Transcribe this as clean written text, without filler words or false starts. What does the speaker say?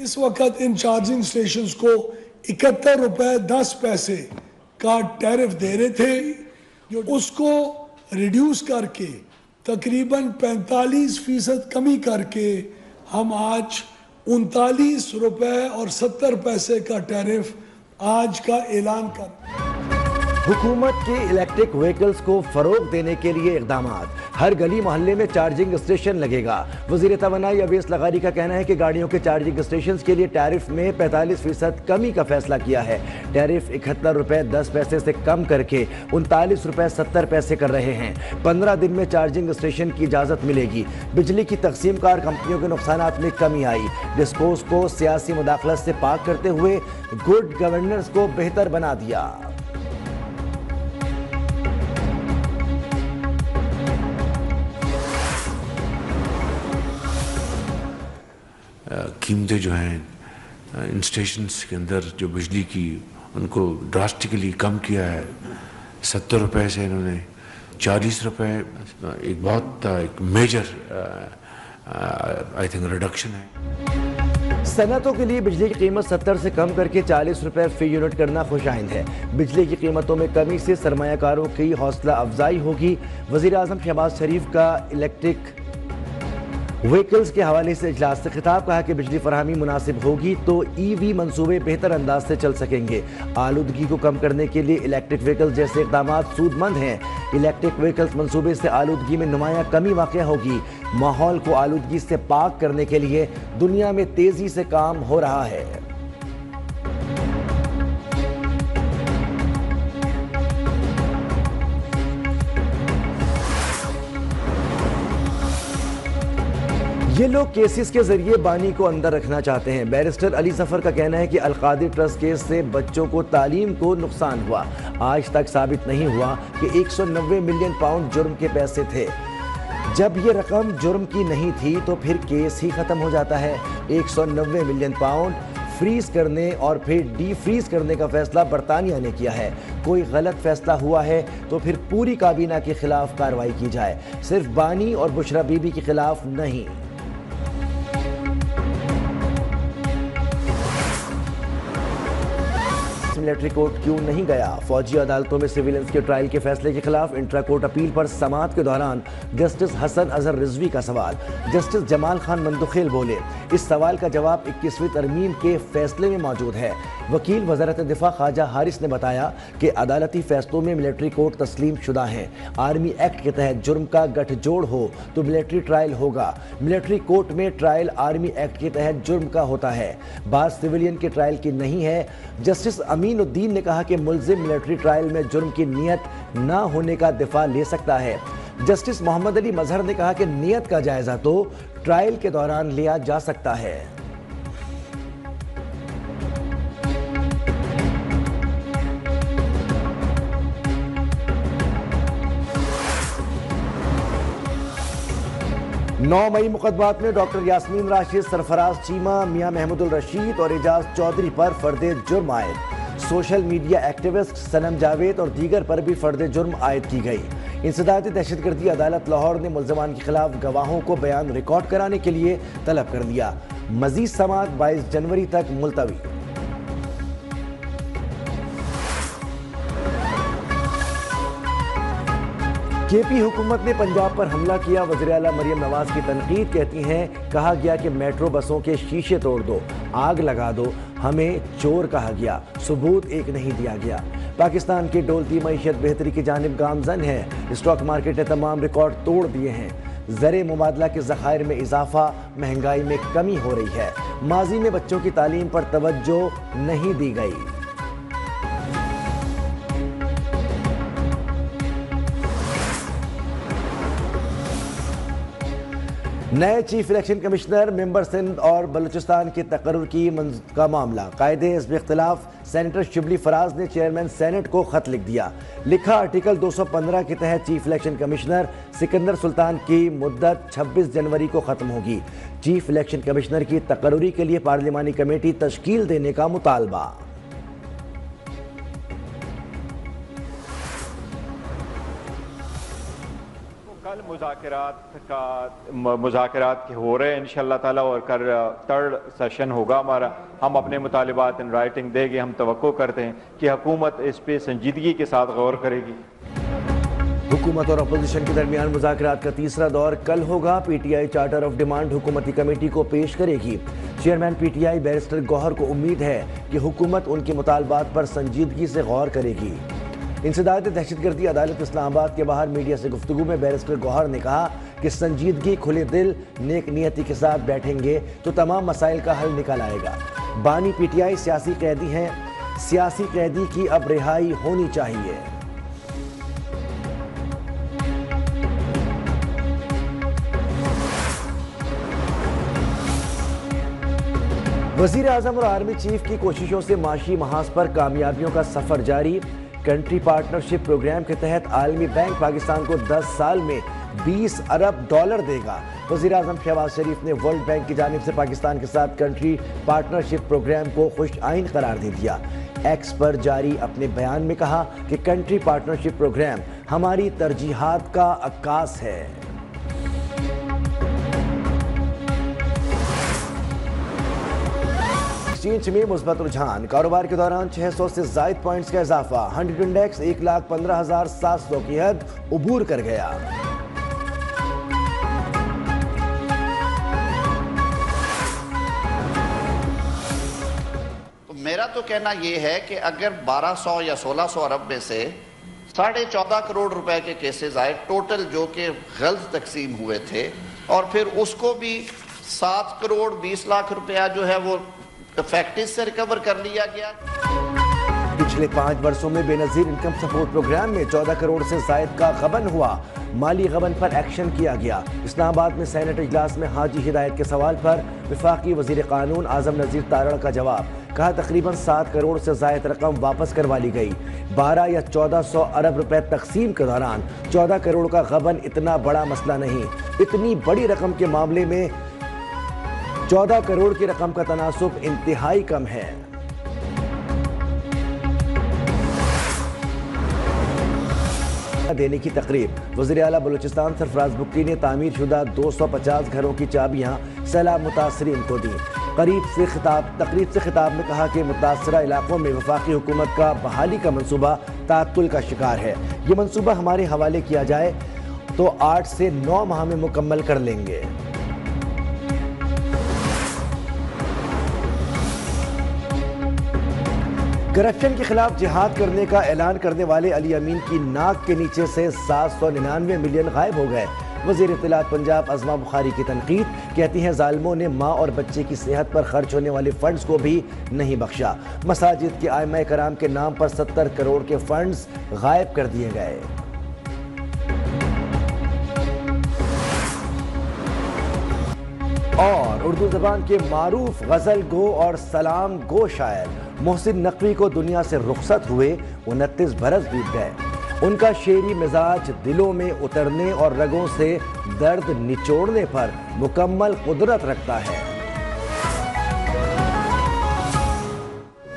इस वक्त इन charging stations को 71 रुपए 10 पैसे का टैरिफ दे रहे थे, उसको रिड्यूस करके तकरीबन 45% कमी करके हम आज 39 रुपए और 70 पैसे का टैरिफ आज का ऐलान कर। हुकूमत के इलेक्ट्रिक व्हीकल्स को फरोग देने के लिए इकदाम। हर गली मोहल्ले में चार्जिंग स्टेशन लगेगा। वज़ीर तवानाई अवैस लगारी का कहना है कि गाड़ियों के चार्जिंग स्टेशन के लिए टैरिफ में 45% कमी का फैसला किया है। टैरिफ 71 रुपए 10 पैसे से कम करके 39 रुपए 70 पैसे कर रहे हैं। 15 दिन में चार्जिंग स्टेशन की इजाज़त मिलेगी। बिजली की तकसीमकार कंपनियों के नुकसानात में कमी आई। डिस्कोस को सियासी मुदाखलत से पाक करते हुए गुड गवर्नेंस को बेहतर बना दिया। कीमतें जो हैं इन स्टेशंस के अंदर जो बिजली की उनको ड्रास्टिकली कम किया है। 70 रुपए से इन्होंने 40 रुपए, एक बहुत एक मेजर आई थिंक रिडक्शन है। सनतों के लिए बिजली की कीमत 70 से कम करके 40 रुपए फी यूनिट करना खुशाइंद है। बिजली की कीमतों में कमी से सरमायाकारों की हौसला अफजाई होगी। वज़ीर आज़म शहबाज शरीफ का इलेक्ट्रिक व्हीकल्स के हवाले से इजलास से खिताब, कहा कि बिजली फराहमी मुनासिब होगी तो ईवी मंसूबे बेहतर अंदाज से चल सकेंगे। आलूदगी को कम करने के लिए इलेक्ट्रिक व्हीकल्स जैसे इक़दाम सूदमंद हैं। इलेक्ट्रिक व्हीकल्स मंसूबे से आलूदगी में नुमाया कमी वाक़या होगी। माहौल को आलूदगी से पाक करने के लिए दुनिया में तेज़ी से काम हो रहा है। ये लोग केसेस के जरिए बानी को अंदर रखना चाहते हैं। बैरिस्टर अली जफर का कहना है कि अलकादिर ट्रस्ट केस से बच्चों को तालीम को नुकसान हुआ। आज तक साबित नहीं हुआ कि 190 मिलियन पाउंड जुर्म के पैसे थे। जब ये रकम जुर्म की नहीं थी तो फिर केस ही खत्म हो जाता है। 190 मिलियन पाउंड फ्रीज करने और फिर डी फ्रीज करने का फैसला बरतानिया ने किया है। कोई गलत फैसला हुआ है तो फिर पूरी काबीना के खिलाफ कार्रवाई की जाए, सिर्फ बानी और बुशरा बीबी के खिलाफ नहीं। मिलिट्री कोर्ट क्यों नहीं गया? फौजी अदालतों में सिविलियंस के ट्रायल के फैसले के खिलाफ इंट्रा कोर्ट अपील पर समाअत के दौरान जस्टिस हसन अजहर रिजवी का सवाल। जस्टिस जमाल खान मंदुखेल बोले, इस सवाल का जवाब 21वीं तरमीम के फैसले में मौजूद है। वकील वज़ारत दिफा ख्वाजा हारिस ने बताया कि अदालती फैसलों में मिलिट्री कोर्ट तस्लीम शुदा हैं। आर्मी एक्ट के तहत जुर्म का गठजोड़ हो तो मिलिट्री ट्रायल होगा। मिलिट्री कोर्ट में ट्रायल आर्मी एक्ट के तहत जुर्म का होता है, बात सिविलियन के ट्रायल की नहीं है। जस्टिस अमीनुद्दीन ने कहा कि मुल्जिम मिलिट्री ट्रायल में जुर्म की नियत ना होने का दिफा ले सकता है। जस्टिस मोहम्मद अली मजहर ने कहा कि नियत का जायजा तो ट्रायल के दौरान लिया जा सकता है। नौ मई मुकदमात में डॉक्टर यास्मीन राशिद, सरफराज चीमा, मियां महमूदुल रशीद और एजाज चौधरी पर फर्दे जुर्म आयद। सोशल मीडिया एक्टिविस्ट सनम जावेद और दीगर पर भी फर्दे जुर्म आयद की गई। इंसदादी दहशतगर्दी अदालत लाहौर ने मुल्ज़मान के खिलाफ गवाहों को बयान रिकॉर्ड कराने के लिए तलब कर दिया। मजीद समाअत 22 जनवरी तक मुलतवी। केपी हुकूमत ने पंजाब पर हमला किया, वज़ीर आला मरियम नवाज की तनकीद। कहती हैं, कहा गया कि मेट्रो बसों के शीशे तोड़ दो, आग लगा दो, हमें चोर कहा गया, सबूत एक नहीं दिया गया। पाकिस्तान की डोलती मईशत बेहतरी की जानिब गामजन है। स्टॉक मार्केट ने तमाम रिकॉर्ड तोड़ दिए हैं। ज़र मुबादला के ज़खायर में इजाफा, महंगाई में कमी हो रही है। माजी में बच्चों की तालीम पर तवज्जो नहीं दी गई। नए chief election commissioner member Sindh और बलूचिस्तान की तकर्रुर का मामला। कायदे हिज़्ब इख्तिलाफ सेनेटर शिबली फराज ने चेयरमैन सेनेट को खत लिख दिया। लिखा, आर्टिकल 215 के तहत chief election commissioner Sikandar Sultan की मुद्दत 26 जनवरी को ख़त्म होगी। चीफ इलेक्शन कमिश्नर की तकर्रुरी के लिए पार्लिमानी कमेटी तश्कील देने का मुतालबा। कल मुज़ाकरात हो रहे हैं इंशाअल्लाह ताला, और कर 3rd सेशन होगा हमारा। हम अपने मुतालिबात इन राइटिंग देंगे। हम तवक्को करते हैं कि हुकूमत इस पे संजीदगी के साथ गौर करेगी। हुकूमत और अपोजिशन के दरमियान मुज़ाकरात का तीसरा दौर कल होगा। पीटीआई चार्टर ऑफ डिमांड हुकूमती कमेटी को पेश करेगी। चेयरमैन पीटीआई बैरिस्टर गौहर को उम्मीद है कि हुकूमत उनके मुतालबात पर संजीदगी से गौर करेगी। इंसदाद दहशतगर्दी अदालत इस्लामाबाद के बाहर मीडिया से गुफ्तगू में बैरिस्टर गौहर ने कहा कि संजीदगी, खुले दिल, नेक नियति के साथ बैठेंगे तो तमाम मसाइल का हल निकल आएगा। बानी पीटीआई सियासी कैदी हैं, सियासी कैदी की अब रिहाई होनी चाहिए। वज़ीर आज़म और आर्मी चीफ की कोशिशों से माशी महाज पर कामयाबियों का सफर जारी। कंट्री पार्टनरशिप प्रोग्राम के तहत आलमी बैंक पाकिस्तान को 10 साल में $20 अरब देगा। वज़ीर आज़म शहबाज शरीफ ने वर्ल्ड बैंक की जानिब से पाकिस्तान के साथ कंट्री पार्टनरशिप प्रोग्राम को खुश आइन करार दे दिया। एक्स पर जारी अपने बयान में कहा कि कंट्री पार्टनरशिप प्रोग्राम हमारी तरजीहात का अक्कास है। एक्सचेंज में मुस्बत रुझान, कारोबार के दौरान 600 से ज़ायद पॉइंट्स का इजाफा। 100 इंडेक्स 1,15,700 की हद उबूर कर गया। तो मेरा तो कहना यह है कि अगर 1200 या 1600 अरब में से 14.5 करोड़ रुपए के केसेस आए टोटल, जो कि गलत तकसीम हुए थे, और फिर उसको भी 7 करोड़ 20 लाख रुपया जो है वो फैक्ट्रीज से रिकवर कर लिया गया। पिछले 5 वर्षों में बेनजीर इनकम सपोर्ट प्रोग्राम में 14 करोड़ से जायद का गबन हुआ। माली गबन पर एक्शन किया गया। इस्लामाबाद में सेनेट इजलास में हाजी हिदायत के सवाल पर वफाकी वजीर कानून आजम नजीर तारड़ का जवाब। कहा तकरीबन 7 करोड़ से जायद रकम वापस करवा ली गई। 12 या 1400 अरब रुपए तकसीम के दौरान 14 करोड़ का गबन इतना बड़ा मसला नहीं। इतनी बड़ी रकम के मामले में 14 करोड़ की रकम का तनासुब इंतहाई कम है। देने की तकरीब, वज़ीर आला बलूचिस्तान सरफराज बुक्की ने तामीर शुदा 250 घरों की चाबियां सैलाब मुतासरीन को दी। तकरीब से खिताब में कहा कि मुतासरा इलाकों में वफाकी हुकूमत का बहाली का मंसूबा तात्तुल का शिकार है। ये मंसूबा हमारे हवाले किया जाए तो 8 से 9 माह में मुकम्मल कर लेंगे। करप्शन के खिलाफ जिहाद करने का ऐलान करने वाले अली अमीन की नाक के नीचे से 799 मिलियन गायब हो गए। वज़ीर इत्तलात पंजाब अज़मा बुखारी की तनकीद, कहती हैं जालिमों ने माँ और बच्चे की सेहत पर खर्च होने वाले फंड्स को भी नहीं बख्शा। मसाजिद के आइमा कराम के नाम पर 70 करोड़ के फंड्स गायब कर दिए गए। और उर्दू ज़बान के मारूफ गज़ल गो और सलाम गो शायर मोहसिन नकवी को दुनिया से रुखसत हुए 29 बरस बीत गए। उनका शेरी मिजाज दिलों में उतरने और रगों से दर्द निचोड़ने पर मुकम्मल कुदरत रखता है।